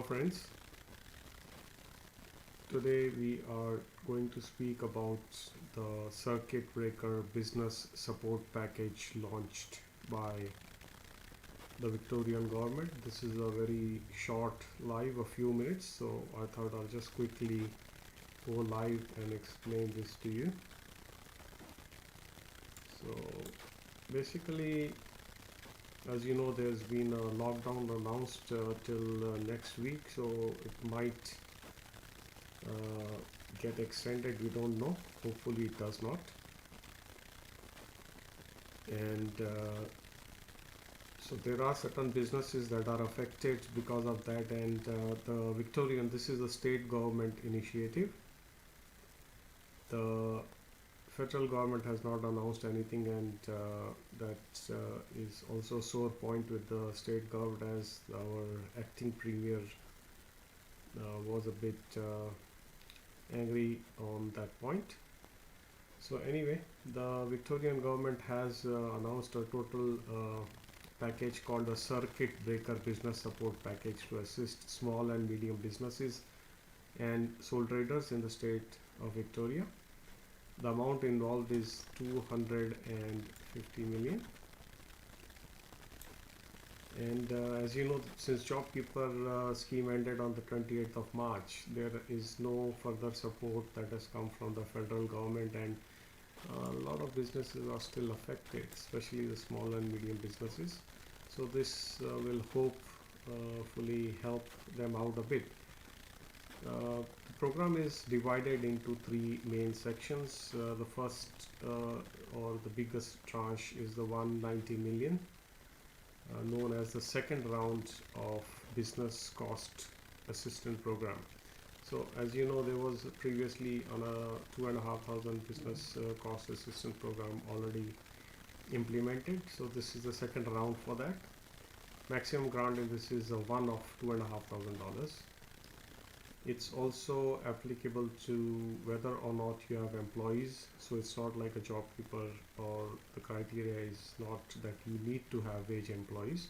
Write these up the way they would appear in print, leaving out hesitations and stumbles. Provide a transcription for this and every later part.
friends, today we are going to speak about the circuit breaker business support package launched by the Victorian Government. This is a very short live, a few minutes, so I thought I'll just quickly go live and explain this to you. So basically, as you know, there's been a lockdown announced till next week, so it might get extended. We don't know. Hopefully it does not. And so there are certain businesses that are affected because of that, and the Victorian, this is a state government initiative. The federal government has not announced anything, and that is also a sore point with the state government, as our acting premier was a bit angry on that point. So anyway, the Victorian government has announced a total package called a circuit breaker business support package to assist small and medium businesses and sole traders in the state of Victoria. The amount involved is 250 million. And as you know, since Jobkeeper scheme ended on the 28th of March, there is no further support that has come from the federal government, and a lot of businesses are still affected, especially the small and medium businesses. So this will hopefully help them out a bit. The program is divided into three main sections. The first or the biggest tranche is the 190 million, known as the second round of business cost assistance program. So as you know, there was previously on a 2,500 business cost assistance program already implemented. So this is the second round for that. Maximum grant in this is one of $2,500. It's also applicable to whether or not you have employees. So it's not like a Jobkeeper, or the criteria is not that you need to have wage employees.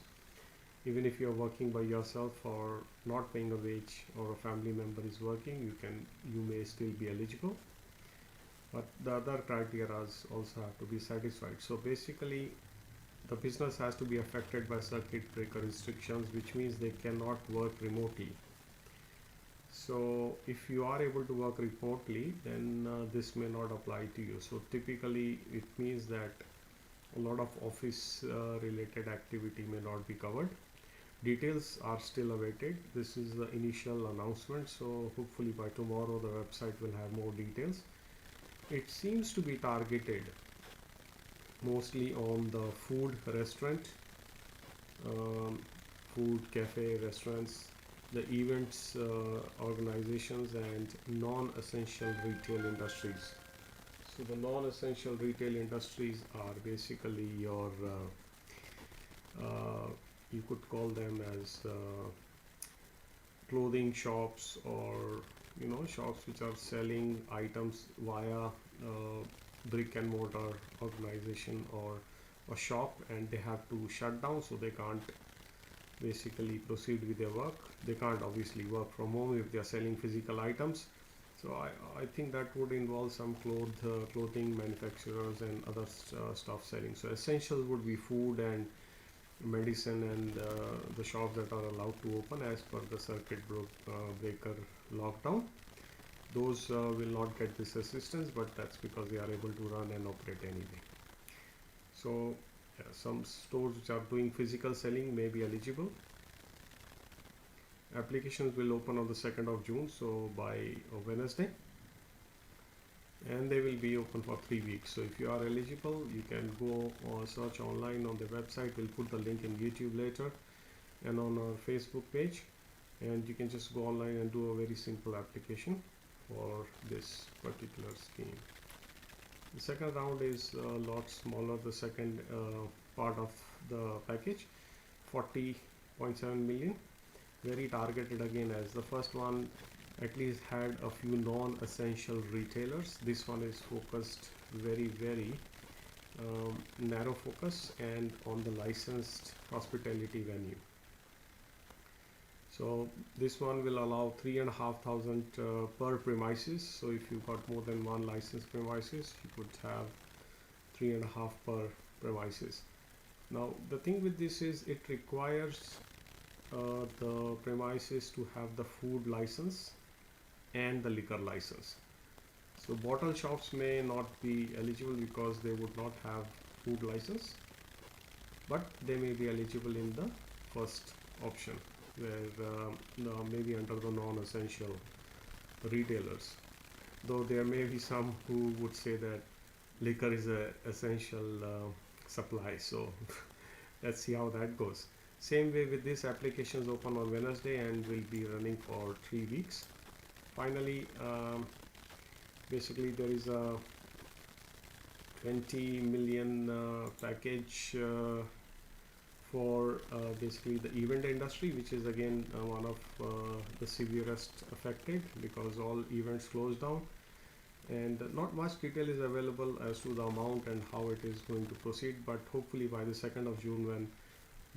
Even if you're working by yourself or not paying a wage, or a family member is working, you may still be eligible. But the other criteria also have to be satisfied. So basically, the business has to be affected by circuit breaker restrictions, which means they cannot work remotely. So if you are able to work remotely, then this may not apply to you. So typically it means that a lot of office related activity may not be covered. Details are still awaited. This is the initial announcement, so hopefully by tomorrow the website will have more details. It seems to be targeted mostly on the food restaurant, food cafe restaurants, the events organizations, and non-essential retail industries. So the non-essential retail industries are basically your you could call them as clothing shops, or shops which are selling items via brick and mortar organization or a shop, and they have to shut down, so they can't basically proceed with their work. They can't obviously work from home if they are selling physical items. So I think that would involve some clothing manufacturers and other stuff selling. So essentials would be food and medicine, and the shops that are allowed to open as per the circuit breaker lockdown. Those will not get this assistance, but that's because they are able to run and operate anyway. So some stores which are doing physical selling may be eligible. Applications will open on the 2nd of June, so by Wednesday, and they will be open for 3 weeks. So if you are eligible, you can go or search online on the website. We'll put the link in YouTube later and on our Facebook page, and you can just go online and do a very simple application for this particular scheme. The second round is a lot smaller. The second part of the package, 40.7 million, very targeted again, as the first one at least had a few non-essential retailers. This one is focused very narrow focus and on the licensed hospitality venue. So this one will allow 3,500 per premises. So if you got more than one licensed premises, you could have 3.5 per premises. Now the thing with this is it requires the premises to have the food license and the liquor license. So bottle shops may not be eligible because they would not have food license, but they may be eligible in the first option, where maybe under the non-essential retailers. Though there may be some who would say that liquor is a essential supply. So let's see how that goes. Same way with this, applications open on Wednesday and will be running for 3 weeks. Finally, basically there is a 20 million package for basically the event industry, which is again one of the severest affected because all events closed down, and not much detail is available as to the amount and how it is going to proceed, but hopefully by the 2nd of June, when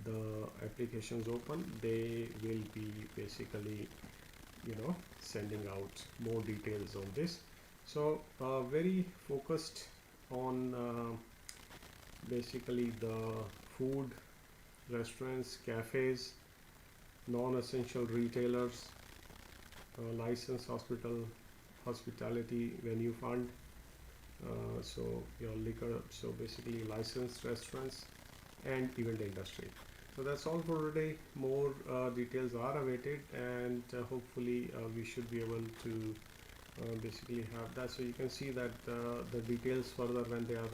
the applications open, they will be basically sending out more details on this. So very focused on basically the food, restaurants, cafes, non-essential retailers, licensed hospitality venue fund, so your liquor, so basically licensed restaurants and event industry. So that's all for today. More details are awaited, and hopefully we should be able to basically have that. So you can see that the details further, when they are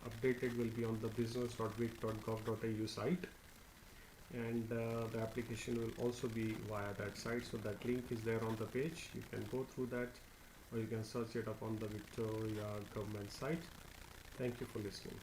updated, will be on the business.vic.gov.au site, and the application will also be via that site. So that link is there on the page. You can go through that, or you can search it up on the Victoria Government site. Thank you for listening.